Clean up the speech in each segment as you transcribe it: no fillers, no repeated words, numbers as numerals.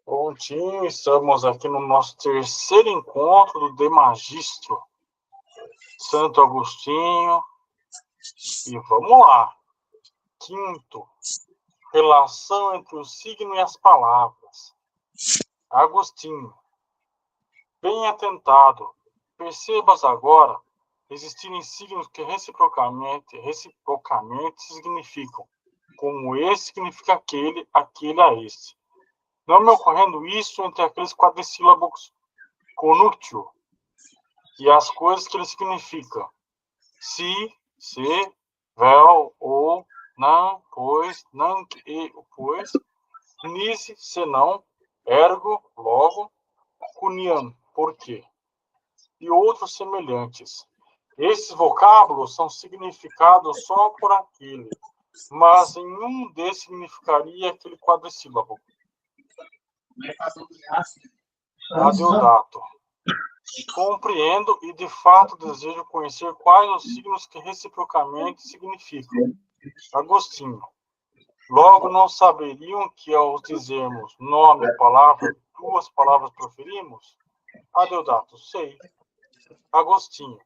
Bom dia, estamos aqui no nosso terceiro encontro do De Magistro, Santo Agostinho, e vamos lá. Quinto, relação entre o signo e as palavras. Agostinho, bem atentado, percebas agora existirem signos que reciprocamente significam, como esse significa aquele, aquele a esse. Não me ocorrendo isso entre aqueles quadrissílabos conútil e as coisas que ele significa. Se, vel, ou, não, pois, não, e, pois, nice, senão, ergo, logo, cuniam, porque, e outros semelhantes. Esses vocábulos são significados só por aquele, mas em um desses significaria aquele quadrissílabo. Adeodato. Compreendo e de fato desejo conhecer quais os signos que reciprocamente significam. Agostinho. Logo não saberiam que ao dizermos nome, palavra, duas palavras proferimos? Adeodato. Sei. Agostinho.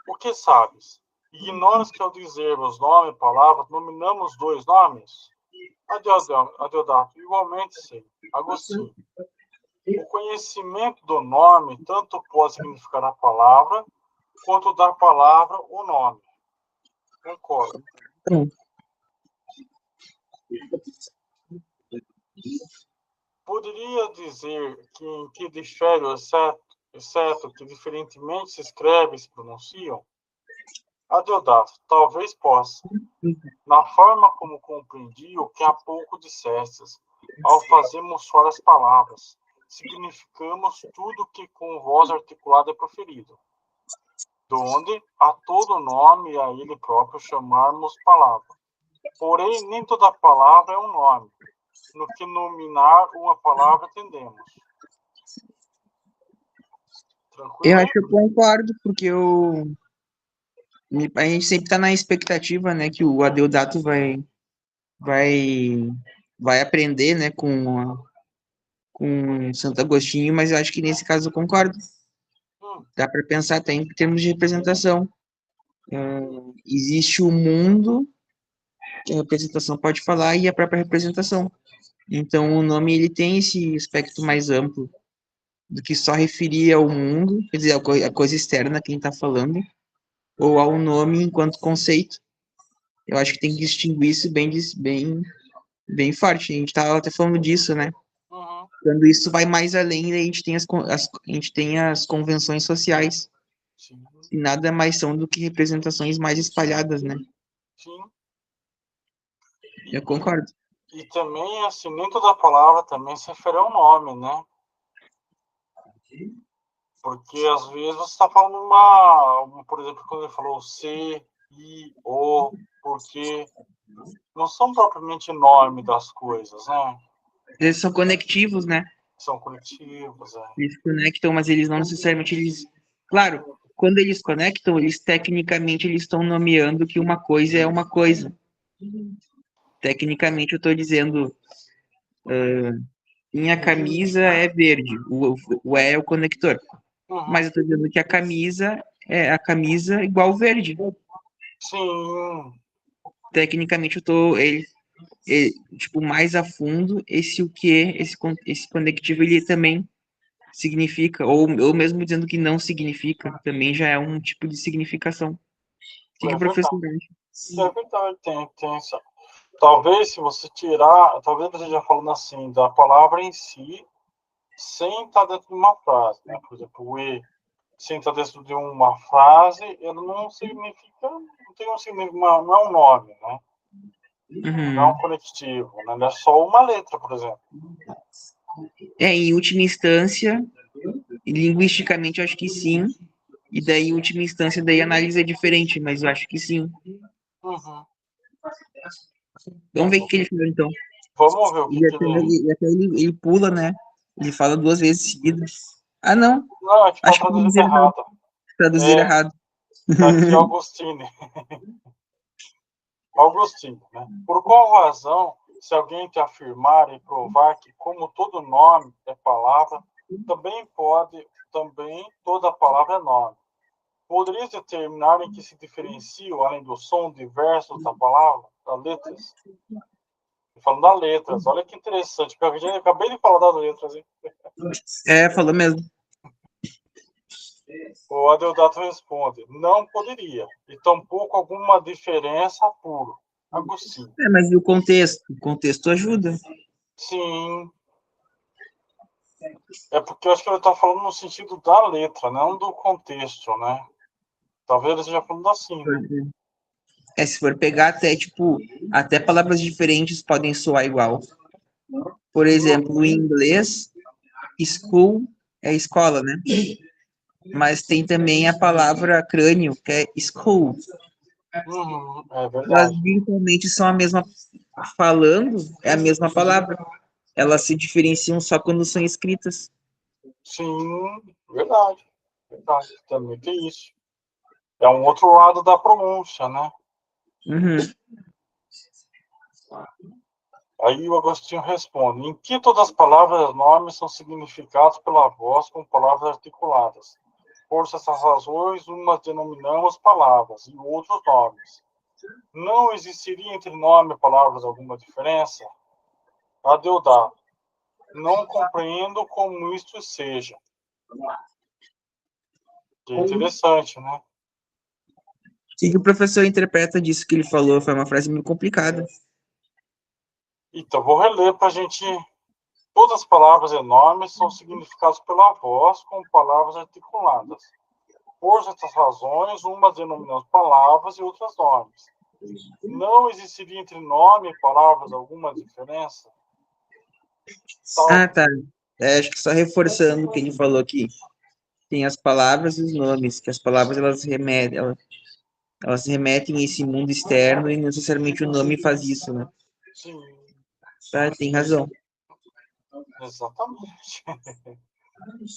O que sabes? Ignoras que ao dizermos nome, palavra, nominamos dois nomes? Adeodato. Igualmente sei. Agostinho. O conhecimento do nome tanto pode significar a palavra, quanto da palavra o nome. Concordo. Poderia dizer que em que difere o exceto que diferentemente se escreve e se pronunciam? Adeodato, talvez possa. Na forma como compreendi o que há pouco dissestes, ao fazermos fora as palavras, significamos tudo que com voz articulada é proferido, donde a todo nome e a ele próprio chamarmos palavra. Porém, nem toda palavra é um nome, no que nominar uma palavra tendemos. Tranquilo? Eu acho que eu concordo, porque a gente sempre está na expectativa, né, que o Adeodato vai aprender, né, com Santo Agostinho, mas eu acho que nesse caso eu concordo. Dá para pensar até em termos de representação. Existe o mundo que a representação pode falar e a própria representação. Então, o nome ele tem esse aspecto mais amplo do que só referir ao mundo, quer dizer, a coisa externa quem está falando, ou ao nome enquanto conceito. Eu acho que tem que distinguir isso bem forte. A gente estava até falando disso, né? Uhum. Quando isso vai mais além, a gente tem as convenções sociais. Sim. E nada mais são do que representações mais espalhadas, né? Sim. Eu concordo. E também, assim, nem toda palavra também se refere ao nome, né? Porque às vezes você está falando por exemplo, quando ele falou se, e, o, porque, não são propriamente nome das coisas, né? Eles são conectivos, né? São coletivos, é. Eles conectam, mas eles não necessariamente Claro, quando eles conectam, tecnicamente eles estão nomeando que uma coisa é uma coisa. Tecnicamente eu estou dizendo minha camisa é verde, o é o conector. Uhum. Mas eu estou dizendo que a camisa é a camisa igual verde. Sim. Tecnicamente eu estou tipo, mais a fundo, esse conectivo ele também significa, ou mesmo dizendo que não significa, também já é um tipo de significação. O que o professor acha? É verdade, tem essa. Talvez se você tirar, talvez você já falando assim, da palavra em si, sem estar dentro de uma frase, né? Por exemplo, o e, sem estar dentro de uma frase, ele não significa, não tem um significado, não é um nome, né? Não é um conectivo, né? Ele é só uma letra, por exemplo. Em última instância, linguisticamente eu acho que sim, e daí em última instância daí a análise é diferente, mas eu acho que sim. Uhum. Vamos ver o que ele falou então. Vamos ver o que E até ele pula, né? Ele fala duas vezes seguidas. Ah, não. Não, é que tá Acho que traduzido errado. Traduzir errado. Tá aqui Augustine. Augustine, né? Por qual razão se alguém te afirmar e provar que, como todo nome é palavra, também toda palavra é nome. Poderias determinar em que se diferenciam, além do som, diversos da palavra, das letras? Falando das letras, olha que interessante, porque eu acabei de falar das letras, hein? Falou mesmo. O Adeodato responde, não poderia, e tampouco alguma diferença puro. Agostinho. Mas e o contexto? O contexto ajuda. Sim. É porque eu acho que ele está falando no sentido da letra, não do contexto, né? Talvez ele esteja falando assim, né? Se for pegar até palavras diferentes podem soar igual. Por exemplo, em inglês, school é escola, né? Mas tem também a palavra crânio, que é skull. É Elas verdade. virtualmente são a mesma, falando, é a mesma palavra. Elas se diferenciam só quando são escritas. Sim, verdade. Verdade. Também tem isso. É um outro lado da pronúncia, né? Uhum. Aí o Agostinho responde, em que todas as palavras e nomes são significados pela voz com palavras articuladas? Por essas razões, umas denominamos palavras e outros nomes. Não existiria entre nome e palavras alguma diferença? Adeodato, não compreendo como isto seja. Que interessante, né? O que o professor interpreta disso que ele falou? Foi uma frase meio complicada. Então, vou reler para a gente. Todas as palavras e nomes são significados pela voz com palavras articuladas. Por essas razões, umas denominamos palavras e outras nomes. Não existiria entre nome e palavras alguma diferença? Tá. Acho que só reforçando o que ele falou aqui. Tem as palavras e os nomes, que as palavras elas remetem a esse mundo externo e não necessariamente o nome faz isso, né? Sim. Tem razão. Exatamente.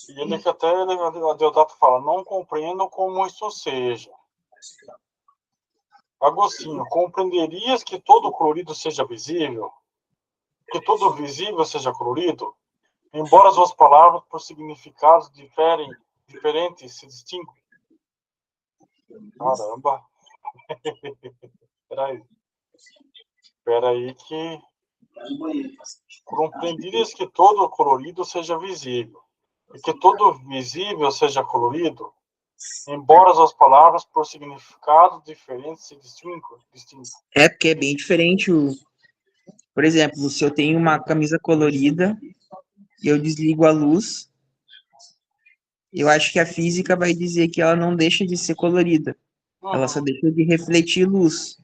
E ele que até o Deodato fala, não compreendo como isso seja. Agostinho, compreenderias que todo colorido seja visível? Que todo visível seja colorido? Embora as duas palavras, por significados diferentes, se distinguem. Caramba. Peraí que... Compreenderias que todo colorido seja visível? E que todo visível seja colorido? Embora as duas palavras, por significados diferentes, se distinguem. Porque é bem diferente Por exemplo, se eu tenho uma camisa colorida e eu desligo a luz, eu acho que a física vai dizer que ela não deixa de ser colorida. Ela só deixa de refletir luz.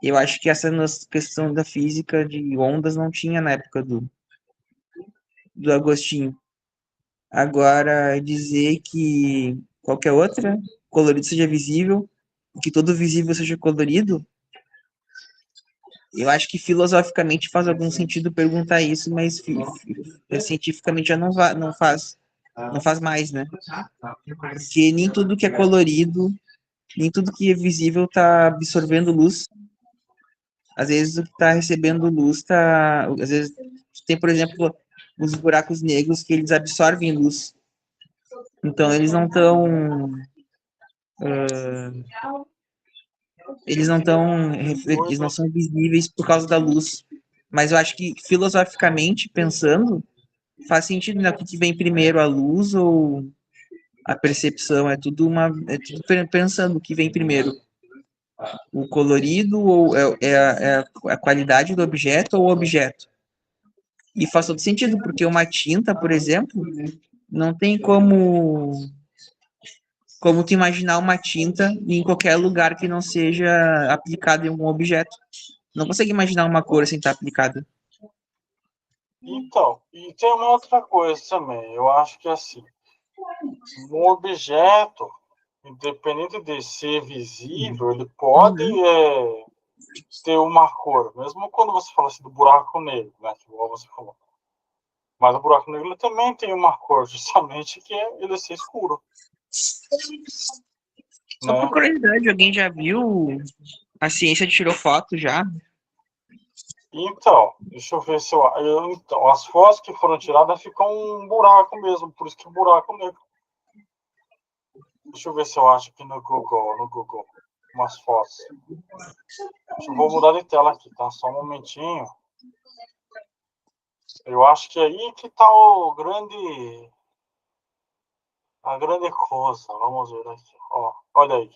Eu acho que essa questão da física de ondas não tinha na época do Agostinho. Agora, dizer que qualquer outra colorido seja visível, que todo visível seja colorido, eu acho que filosoficamente faz algum sentido perguntar isso, mas cientificamente já não faz mais, né? Porque nem tudo que é colorido, nem tudo que é visível está absorvendo luz. Às vezes o que está recebendo luz está... Às vezes tem, por exemplo, os buracos negros que eles absorvem luz. Então eles não estão... eles não são visíveis por causa da luz. Mas eu acho que, filosoficamente, pensando, faz sentido, né? O que vem primeiro, a luz ou a percepção? É tudo pensando o que vem primeiro. O colorido ou a qualidade do objeto ou o objeto? E faz todo sentido, porque uma tinta, por exemplo, não tem como tu imaginar uma tinta em qualquer lugar que não seja aplicada em algum objeto. Não consegue imaginar uma cor sem estar aplicada. Então, e tem uma outra coisa também. Eu acho que assim, um objeto, independente de ser visível, ele pode ter uma cor. Mesmo quando você fala assim do buraco negro, né? Que igual você falou. Mas o buraco negro ele também tem uma cor, justamente que é ele ser escuro. Só por curiosidade, alguém já viu? A ciência tirou foto já Então, deixa eu ver se então, as fotos que foram tiradas ficam um buraco mesmo, por isso que buraco negro. Deixa eu ver se eu acho aqui no Google, umas fotos. Vou mudar de tela aqui, tá? Só um momentinho. Eu acho que é aí que tá a grande coisa. Vamos ver aqui. Ó, olha aí.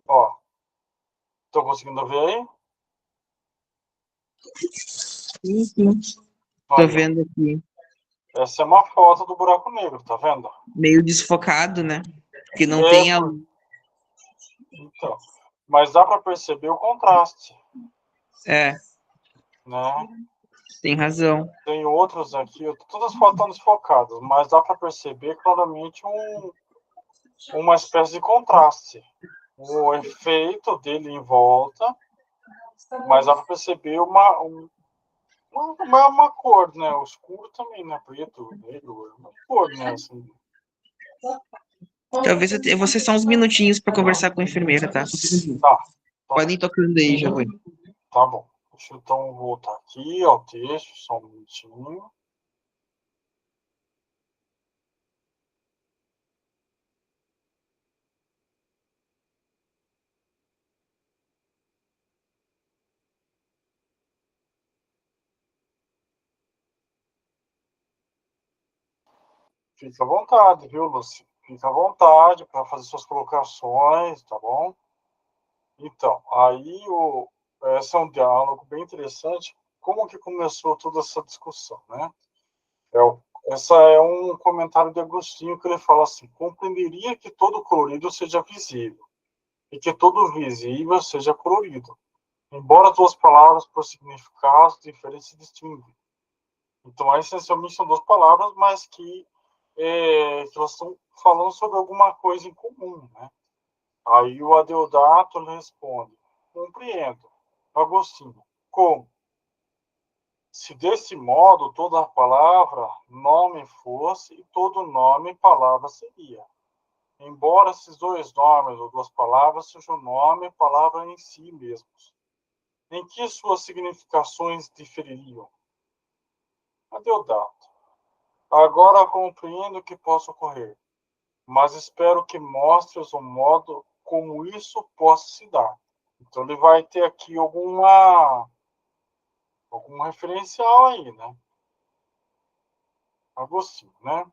Ó, tô conseguindo ver aí? Sim, sim. Tô Olha, vendo aqui. essa é uma foto do buraco negro, tá vendo? Meio desfocado, né? Que não É, tem a... então, mas dá para perceber o contraste, É, né? tem razão. Tem outros aqui, todas as fotos estão desfocadas, mas dá para perceber claramente uma espécie de contraste. O efeito dele em volta, mas dá para perceber uma cor, né? O escuro também, né? Preto, negro, uma cor, né? Assim. Talvez eu vou ser só uns minutinhos para conversar com a enfermeira, tá? Tá, tá bom. Podem ir tocando aí, já vou. Tá bom. Deixa eu então voltar aqui ao texto, só um minutinho. Fica à vontade, viu, Luci? Fica à vontade para fazer suas colocações, tá bom? Então, esse é um diálogo bem interessante. Como que começou toda essa discussão, né? Essa é um comentário de Agostinho que ele fala assim: compreenderia que todo colorido seja visível e que todo visível seja colorido, embora duas palavras por significados diferentes se distinguem. Então, essencialmente são duas palavras, mas que elas estão falando sobre alguma coisa em comum, né? Aí o Adeodato responde: compreendo. Agostinho: como? Se desse modo toda palavra nome fosse e todo nome palavra seria. Embora esses dois nomes ou duas palavras sejam nome e palavra em si mesmos. Em que suas significações difeririam? Adeodato: agora compreendo que possa ocorrer, mas espero que mostres o modo como isso possa se dar. Então ele vai ter aqui algum referencial aí, né? Agostinho, né?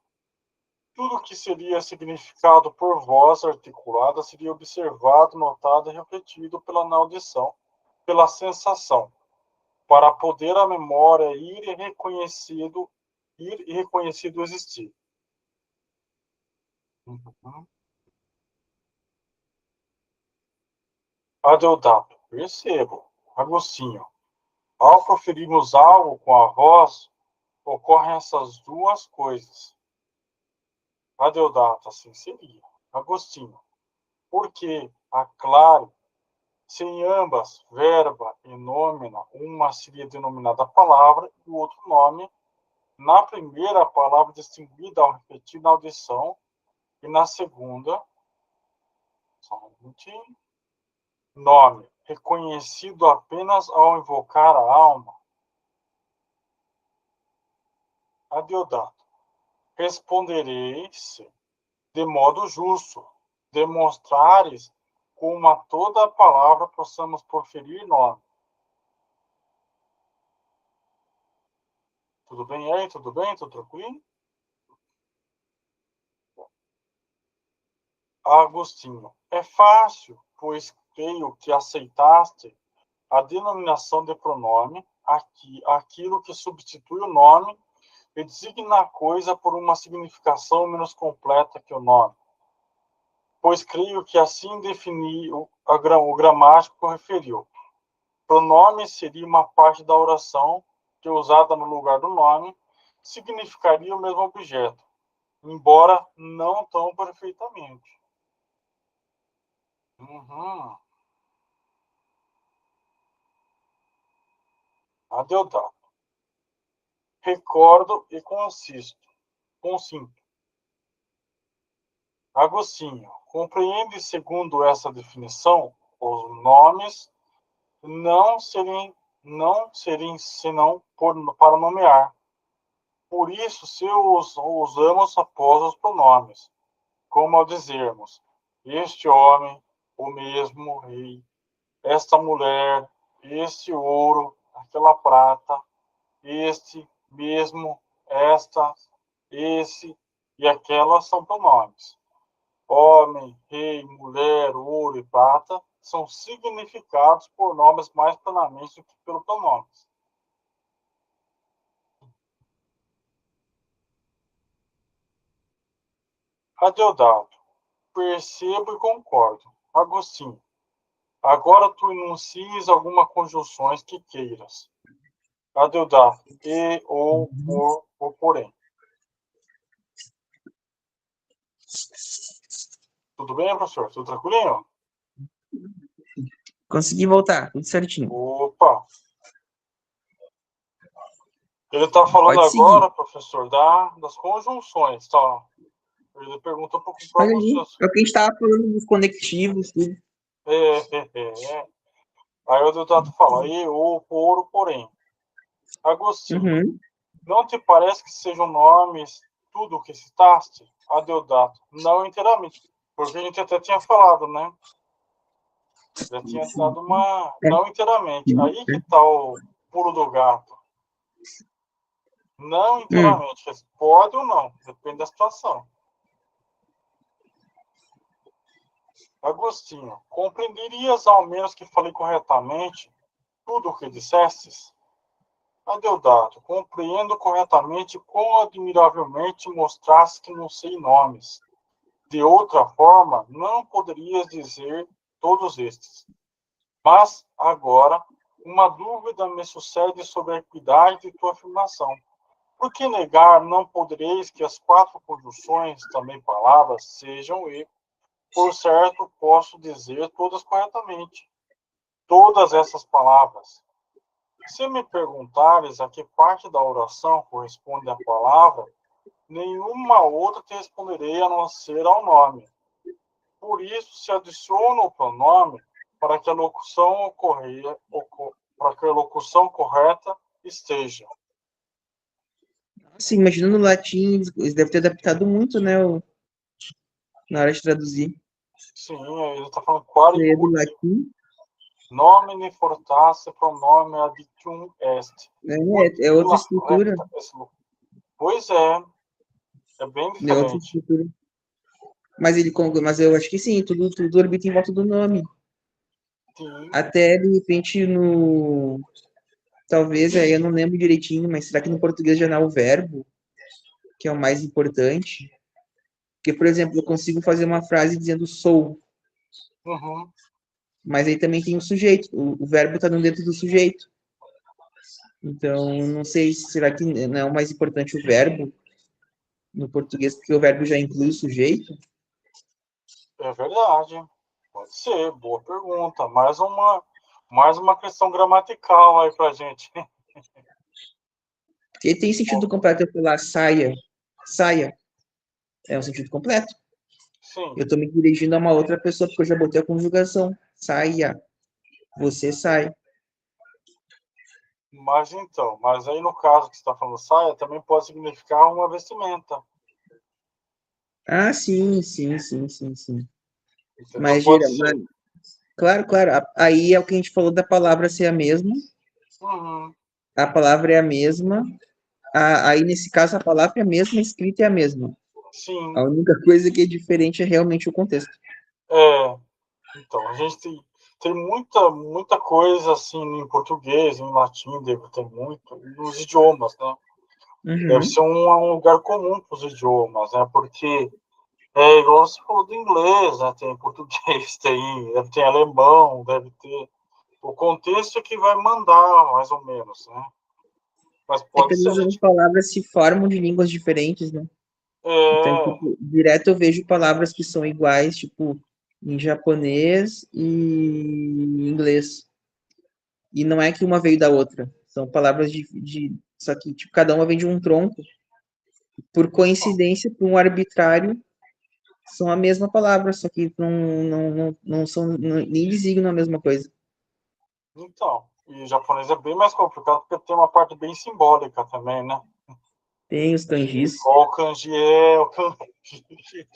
Tudo que seria significado por voz articulada seria observado, notado e refletido pela na audição, pela sensação, para poder a memória ir e reconhecido existir. Uhum. Adeodato: percebo. Agostinho: ao proferirmos algo com a voz, ocorrem essas duas coisas. Adeodato: assim seria. Agostinho: porque, aclaro, se em ambas, verba e nômina, uma seria denominada palavra e o outro nome, na primeira a palavra distinguida ao repetir na audição, e na segunda, só um minutinho, nome, reconhecido apenas ao invocar a alma. Adeodato: respondereis de modo justo, demonstrares como a toda palavra possamos proferir nome. Tudo bem aí? Tudo bem? Tudo tranquilo? Agostinho: é fácil, pois creio que aceitaste a denominação de pronome, aquilo que substitui o nome e designa a coisa por uma significação menos completa que o nome. Pois creio que assim definiu o gramático que referiu. Pronome seria uma parte da oração que, usada no lugar do nome, significaria o mesmo objeto, embora não tão perfeitamente. Uhum. Adeodato: recordo e consinto. Agostinho, compreende, segundo essa definição, os nomes não serem senão para nomear. Por isso, se os usamos após os pronomes, como ao dizermos, este homem, o mesmo rei, esta mulher, este ouro, aquela prata, este mesmo, esta, esse e aquela são pronomes. Homem, rei, mulher, ouro e prata são significados por nomes mais plenamente do que pelos pronomes. Adeodato, percebo e concordo. Agostinho, agora tu enuncias algumas conjunções que queiras. Adeodato, e, ou, por, ou porém. Tudo bem, professor? Tudo tranquilinho? Consegui voltar, tudo certinho. Opa! Ele está falando Pode seguir. agora, professor, das conjunções, tá? Ele perguntou um pouco para Olha você. ali, é o que a gente estava falando dos conectivos, tudo. É. Aí o Deodato fala, e, ou, por, porém. Agostinho, Uhum. não te parece que sejam nomes tudo o que citaste? Adeodato, não inteiramente. Porque a gente até tinha falado, né? Já tinha dado uma... É. Não inteiramente. Aí que tá o pulo do gato. Não inteiramente. Pode ou não, depende da situação. Agostinho, compreenderias ao menos que falei corretamente tudo o que dissestes? Adeodato, compreendo corretamente como admiravelmente mostraste que não sei nomes. De outra forma, não poderias dizer todos estes. Mas, agora, uma dúvida me sucede sobre a equidade de tua afirmação. Por que negar não podereis que as 4 conjunções, também palavras, sejam e, por certo, posso dizer todas corretamente? Todas essas palavras. Se me perguntares a que parte da oração corresponde a palavra, nenhuma outra te responderei a não ser ao nome. Por isso, se adiciona o pronome para que a locução correta esteja. Assim, imagina no latim, eles devem ter adaptado muito, né, na hora de traduzir. Sim, ele está falando quare É do ut. latim. Nomine fortasse pronome adicium est. É outra estrutura. Pois é bem É outra diferente. estrutura. Mas eu acho que sim, tudo orbita em volta do nome. Sim. Até, de repente, talvez, aí eu não lembro direitinho, mas será que no português já não é o verbo, que é o mais importante? Porque, por exemplo, eu consigo fazer uma frase dizendo sou, Uhum. mas aí também tem o sujeito. O verbo está dentro do sujeito. Então, não sei, será que não é o mais importante o verbo no português, porque o verbo já inclui o sujeito? É verdade. Pode ser, boa pergunta. Mais uma questão gramatical aí pra gente. Porque tem sentido completo eu falar saia, é um sentido completo. Sim, Eu estou me dirigindo a uma outra pessoa, porque eu já botei a conjugação. Saia, você sai. mas aí no caso que você está falando saia, também pode significar uma vestimenta. Ah, sim. Entendeu? Mas, Pode ser. claro. Aí é o que a gente falou da palavra ser a mesma. Uhum. A palavra é a mesma. Aí, nesse caso, a palavra é a mesma, a escrita é a mesma. A Sim. única coisa que é diferente é realmente o contexto. Então, a gente tem muita coisa assim em português, em latim, deve ter muito, nos idiomas, né? Deve Uhum. ser um lugar comum para os idiomas, né? Porque igual você falou do inglês, né? Tem português, deve ter alemão, deve ter. O contexto é que vai mandar, mais ou menos, né? Mas É que pode às ser a vezes as gente. palavras se formam de línguas diferentes, né? Então, É, tipo, direto eu vejo palavras que são iguais, tipo, em japonês e em inglês. E não é que uma veio da outra. São palavras só que, tipo, cada uma vem de um tronco. Por coincidência, por um arbitrário, São a mesma palavra, só que não são, nem designam a mesma coisa. Então, e japonês é bem mais complicado porque tem uma parte bem simbólica também, né? Tem os kanjis. Qual o kanji é, o kanji.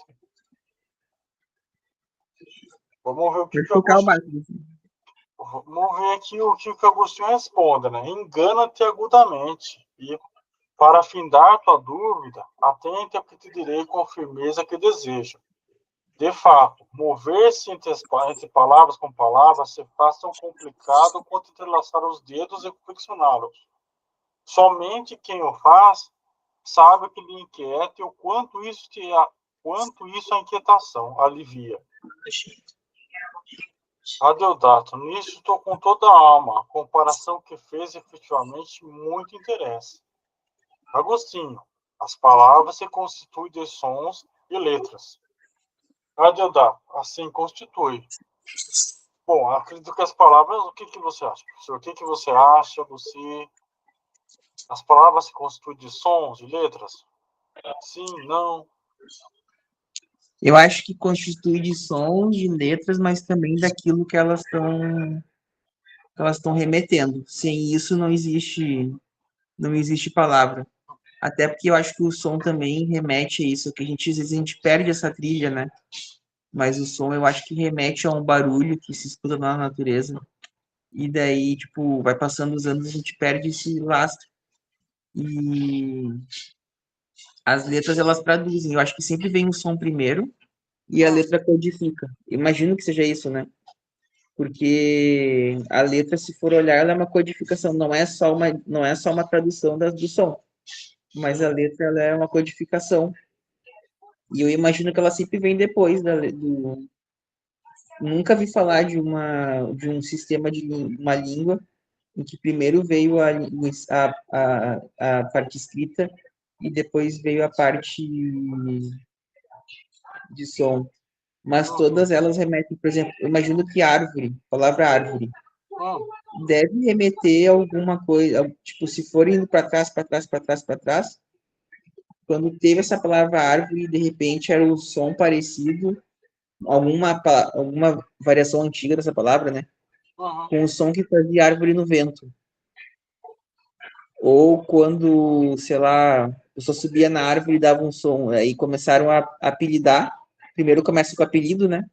Vamos ver o que Pode o focar o Agostinho. básico. Vamos ver aqui o que o Agostinho responde, né? Engana-te agudamente e, para findar tua dúvida, atente ao que te direi com firmeza que desejo. De fato, mover-se entre palavras com palavras se faz tão complicado quanto entrelaçar os dedos e flexioná-los. Somente quem o faz sabe o que lhe inquieta e o quanto isso a inquietação alivia. Adeodato, nisso estou com toda a alma. A comparação que fez efetivamente muito interessa. Agostinho, as palavras se constituem de sons e letras. Adeodato, assim constitui. Bom, acredito que as palavras, o que você acha, professor? O que você acha, você? As palavras se constituem de sons, de letras? Sim, não? Eu acho que constitui de sons, de letras, mas também daquilo que elas estão remetendo. Sem isso não existe palavra. Até porque eu acho que o som também remete a isso, que às vezes a gente perde essa trilha, né? Mas o som eu acho que remete a um barulho que se escuta na natureza. E daí, tipo, vai passando os anos, a gente perde esse lastro. E as letras, elas traduzem. Eu acho que sempre vem o som primeiro e a letra codifica. Imagino que seja isso, né? Porque a letra, se for olhar, ela é uma codificação, não é só uma tradução do som, mas a letra ela é uma codificação. E eu imagino que ela sempre vem depois do. Nunca vi falar de um sistema de uma língua em que primeiro veio a parte escrita e depois veio a parte de som. Mas todas elas remetem, por exemplo, eu imagino que árvore, a palavra árvore, deve remeter a alguma coisa, tipo, se for indo para trás, para trás, para trás, para trás, quando teve essa palavra árvore, de repente era um som parecido, alguma variação antiga dessa palavra, né? Com o som que fazia árvore no vento. Ou quando, sei lá, a pessoa subia na árvore e dava um som, aí começaram a apelidar, primeiro começa com apelido, né?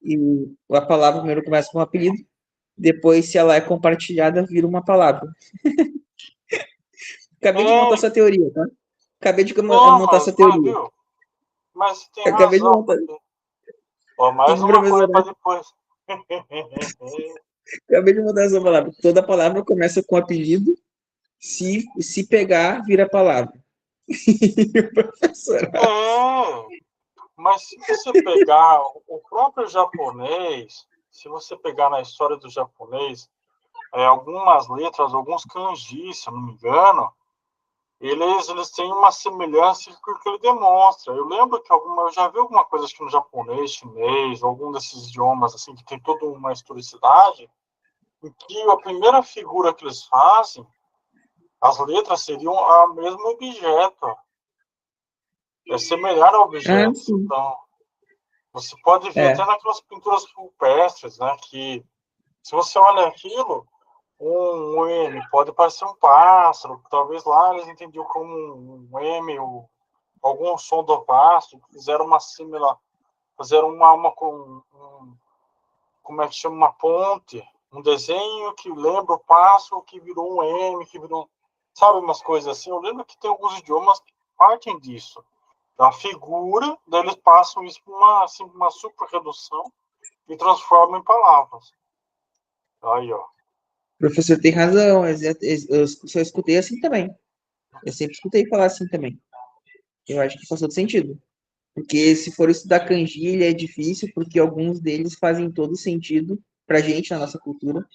E a palavra primeiro começa com um apelido, depois, se ela é compartilhada, vira uma palavra. Acabei de montar essa teoria, tá? Acabei de Não, montar essa mas teoria. viu? Mas tem Acabei de razão. montar. Ó, Que mais uma professor, coisa para depois. acabei de mudar essa palavra. Toda palavra começa com apelido. Se pegar, vira palavra. Professor. É, mas se você pegar o próprio japonês, se você pegar na história do japonês, algumas letras, alguns kanjis, se eu não me engano, eles têm uma semelhança com o que ele demonstra. Eu lembro que eu já vi alguma coisa acho que no japonês, chinês, algum desses idiomas assim que tem toda uma historicidade, em que a primeira figura que eles fazem, as letras seriam o mesmo objeto, semelhar a objetos. Então, você pode ver até naquelas pinturas rupestres, né, que se você olha aquilo, um M pode parecer um pássaro, talvez lá eles entendiam como um M, algum som do pássaro, fizeram uma similar, fizeram como é que chama, uma ponte, um desenho que lembra o pássaro, que virou um M, que virou, sabe, umas coisas assim. Eu lembro que tem alguns idiomas que partem disso, da figura, daí eles passam isso para uma super redução e transformam em palavras. Aí, ó. O professor tem razão. Eu só escutei assim também. Eu sempre escutei falar assim também. Eu acho que faz todo sentido. Porque se for estudar kanji, ele é difícil, porque alguns deles fazem todo sentido pra gente, na nossa cultura,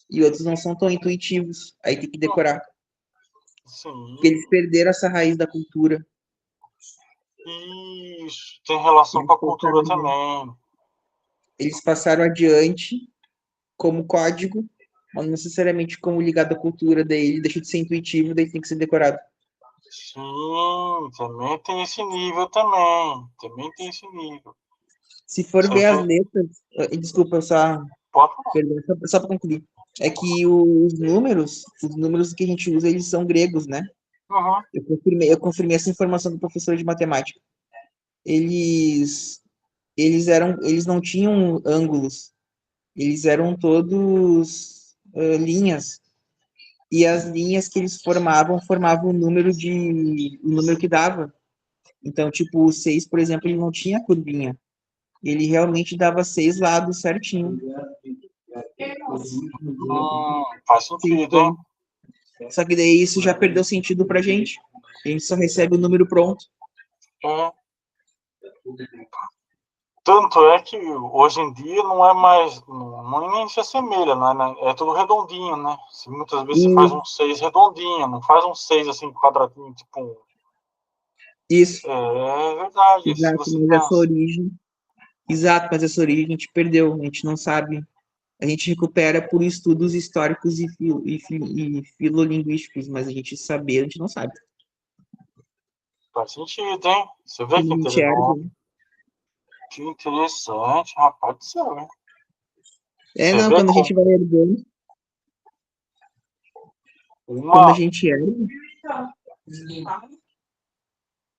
e outros não são tão intuitivos. Aí tem que decorar. Sim. Porque eles perderam essa raiz da cultura. Isso, tem relação Eles com a cultura também. Eles passaram adiante como código, mas não necessariamente como ligado à cultura, daí ele deixa de ser intuitivo, daí tem que ser decorado. Sim, também tem esse nível também. Também tem esse nível. Se for Você ver as vê, letras, desculpa, pode falar. perdão, só para concluir, é que os números que a gente usa, eles são gregos, né? Uhum. Eu confirmei essa informação do professor de matemática. Eles, eles não tinham ângulos, eles eram todos linhas. E as linhas que eles formavam o número que dava. Então, tipo, o 6, por exemplo, ele não tinha curvinha. Ele realmente dava 6 lados certinho. Faz Seis sentido, hein? pontos. Só que daí isso já perdeu sentido pra gente. A gente só recebe o número pronto. É. Tanto é que hoje em dia não é mais, não nem se assemelha, né? É tudo redondinho, né? Muitas vezes você faz E um 6 redondinho, não faz um 6 assim quadradinho, tipo um. isso, É verdade, se exato, você mas essa pensa. origem, exato, mas essa origem a gente perdeu, a gente não sabe. A gente recupera por estudos históricos e filolinguísticos, mas a gente saber, a gente não sabe. Faz sentido, hein? Você vê Como a que gente erra. que interessante, rapaz do céu, hein? Você Não, vê quando a como gente vai herdando, quando a uma. gente herda,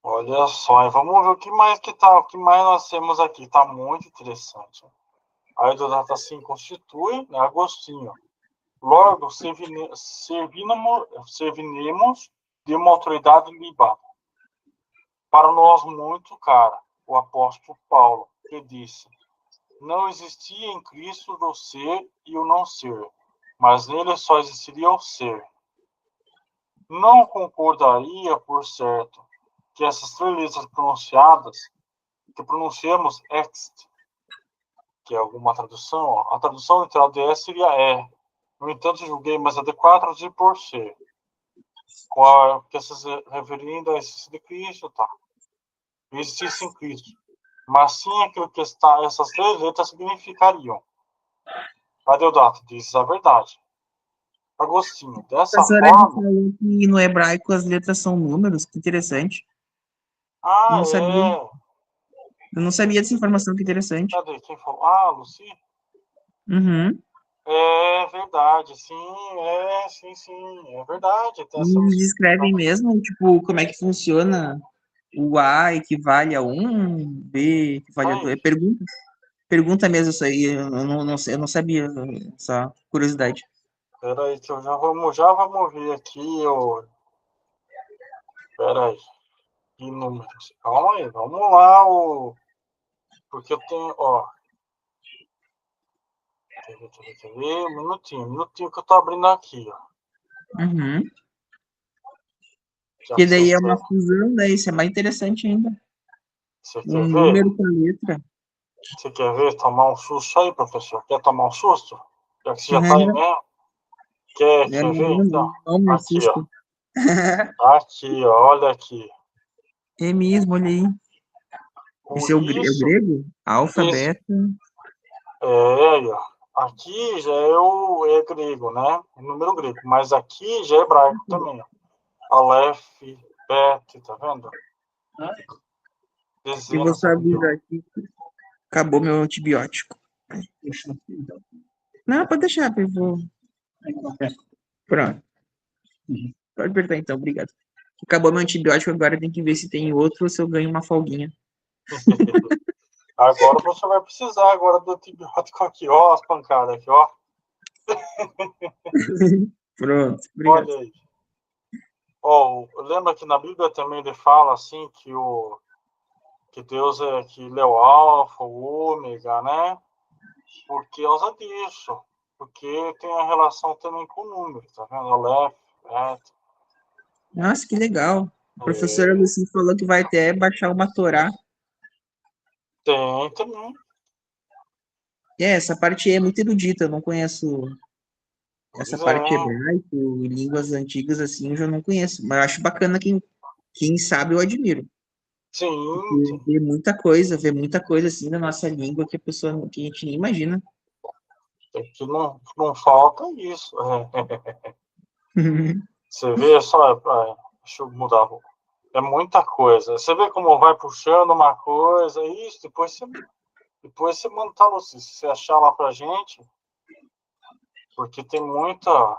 Olha só, vamos ver o que mais que tá, o que mais nós temos aqui. Tá muito interessante. A Hidrodata se constitui, né, Agostinho. Logo, servinemos de uma autoridade libada. Para nós muito cara, o apóstolo Paulo, que disse: não existia em Cristo o ser e o não ser, mas nele só existiria o ser. Não concordaria, por certo, que essas três letras pronunciadas, que pronunciamos ext, que é alguma tradução, a tradução literal de S seria é. No entanto, julguei mais adequado traduzir por ser. Que essas referindo a existência de Cristo, tá? Existisse em Cristo. Mas sim aquilo que está, essas três letras significariam. Adeodato diz a verdade. Agostinho, a dessa senhora já forma. falou que no hebraico as letras são números, que interessante. Eu Ah, não sabia. é. Eu não sabia dessa informação, que interessante. Cadê? Quem falou? Ah, Luci? Uhum. É verdade, sim, sim, sim, é verdade. Até E eles descrevem mesmo, tipo, como é que funciona o A equivale a um, B equivale a 2. aí, Pergunta mesmo isso aí, eu não sabia, só curiosidade. peraí, que eu já vamos ver aqui, peraí, que números. Calma aí, vamos lá, porque eu tenho, ó, quer ver, um minutinho que eu tô abrindo aqui, ó, Uhum. já Que que daí é uma fusão, daí isso é mais interessante ainda. você Um quer ver, número com a letra. você quer ver, tomar um susto aí, professor, quer tomar um susto? Já que você já tá aí Uhum. mesmo, quer, É, quer ver, então? não me Aqui, ó, assusta. aqui, ó, olha aqui, É mesmo, olha aí. com Esse é o isso, grego? Alfa, esse, beta. aí, ó. Aqui já é grego, né? É número grego. Mas aqui já é hebraico também, ó. Aleph, Bet, tá vendo? Eu vou Dezenas só aqui, ó. avisar aqui. Acabou meu antibiótico. Não, pode deixar, eu vou. Pronto. Pode apertar então, obrigado. Acabou meu antibiótico, agora tem que ver se tem outro ou se eu ganho uma folguinha. Agora você vai precisar agora do antibiótico aqui, ó, as pancadas aqui, ó. Pronto, obrigado. Olha aí. Ó, lembra que na Bíblia também ele fala assim que Deus é que ele é o alfa, o ômega, né? Por causa disso. Porque tem a relação também com números, tá vendo? Aleph, Bet. Nossa, que legal. A professora É, Lucy falou que vai até baixar uma Torá. tem também. Essa parte é muito erudita, eu não conheço essa Pois parte é. hebraico, línguas antigas assim, eu já não conheço. Mas eu acho bacana quem sabe, eu admiro. Sim, Porque vê muita coisa assim da nossa língua que a pessoa, que a gente nem imagina. que não falta isso. Você vê só, Deixa eu mudar. É muita coisa. Você vê como vai puxando uma coisa, isso, depois você manda, tá, Luci, se você achar lá pra gente, porque tem muita...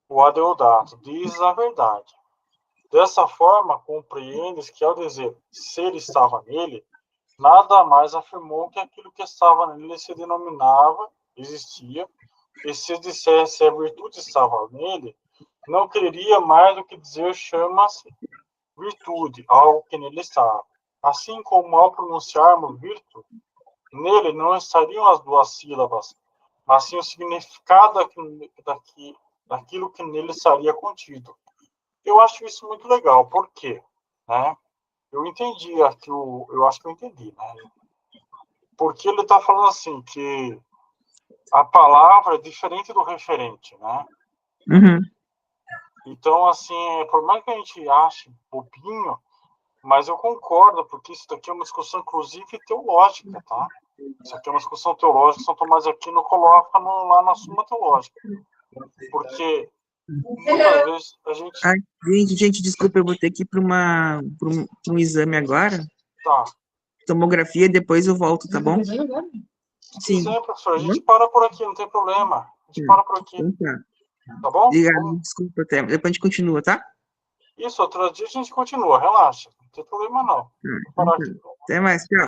O Adeodato diz a verdade. Dessa forma, compreendes que, ao dizer ser estava nele, nada mais afirmou que aquilo que estava nele se denominava, existia, e se dissesse a virtude estava nele, não quereria mais do que dizer chama-se virtude, algo que nele estava. Assim como ao pronunciarmos virtude, nele não estariam as duas sílabas, mas sim o significado daquilo que nele estaria contido. Eu acho isso muito legal. Por quê? Né? Eu entendi aqui, eu acho que eu entendi, né? Porque ele está falando assim, que a palavra é diferente do referente, né? Uhum. Então, assim, por mais que a gente ache bobinho, mas eu concordo, porque isso daqui é uma discussão, inclusive, teológica, tá? Isso aqui é uma discussão teológica, São Tomás de Aquino coloca lá na Suma Teológica. Porque, muitas vezes, a gente... Ai, gente, desculpa, eu vou ter que ir para um exame agora. Tá. Tomografia, depois eu volto, tá bom? Se Sim. quiser, professor, a gente para por aqui, não tem problema. A gente para por aqui. Então tá. Tá bom? Obrigado, desculpa, até. Depois a gente continua, tá? Isso, outro dia a gente continua, relaxa. Não tem problema não. Vou Então parar tá. aqui. Até mais, tchau.